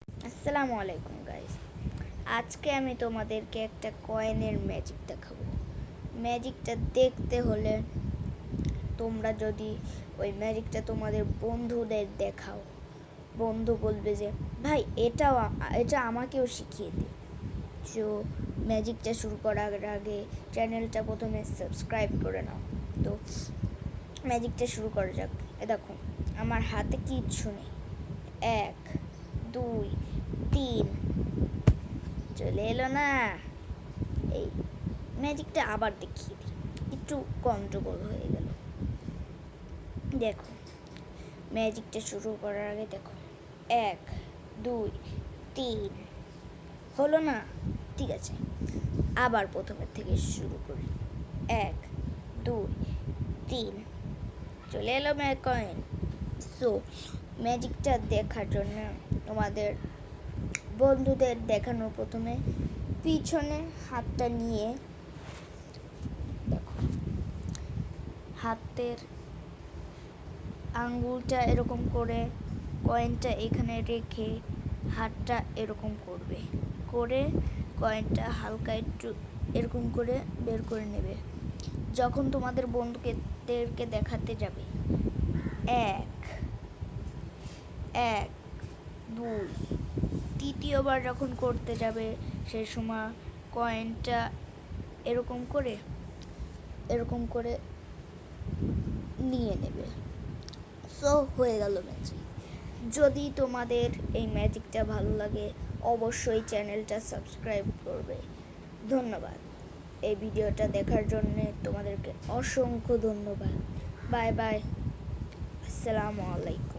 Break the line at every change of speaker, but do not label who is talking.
আসসালামু আলাইকুম গাইস। আজকে আমি তোমাদেরকে একটা কয়েনের ম্যাজিক দেখাবো। ম্যাজিকটা দেখতে হলে তোমরা যদি ওই ম্যাজিকটা তোমাদের বন্ধুদের দেখাও, বন্ধু বলবে যে ভাই এটা আমাকেও শিখিয়ে দে। তো ম্যাজিকটা শুরু করার আগে চ্যানেলটা প্রথমে সাবস্ক্রাইব করে নাও। তো ম্যাজিকটা শুরু করা যাক। দেখো আমার হাতে কিচ্ছু নেই। 1 2 3 চলে এলো না। এই ম্যাজিকটা আবার দেখিয়ে দিই, একটু গন্ডগোল হয়ে গেল। দেখো ম্যাজিকটা শুরু করার আগে দেখো 1 2 3 হলো না। ঠিক আছে, আবার প্রথমের থেকে শুরু করি। 1 2 3 চলে এলো কয়েন। সো ম্যাজিকটা দেখার জন্য তোমাদের বন্ধুদের দেখানো প্রথমে পিছনে হাতটা নিয়ে দেখো, হাতের আঙ্গুলটা এরকম করে কয়েনটা এখানে রেখে হাতটা এরকম করবে, করে কয়েনটা হালকা একটু এরকম করে বের করে নেবে। যখন তোমাদের বন্ধুদেরকে দেখাতে যাবে 1 1 2 তৃতীয়বার যখন করতে যাবে সেই সময় কয়েনটা এরকম করে নিয়ে নেবে। সো হয়ে গেল ম্যাজিক। যদি তোমাদের এই ম্যাজিকটা ভালো লাগে অবশ্যই চ্যানেলটা সাবস্ক্রাইব করবে। ধন্যবাদ। এই ভিডিওটা দেখার জন্য তোমাদেরকে অসংখ্য ধন্যবাদ। Bye bye. আসসালামু আলাইকুম।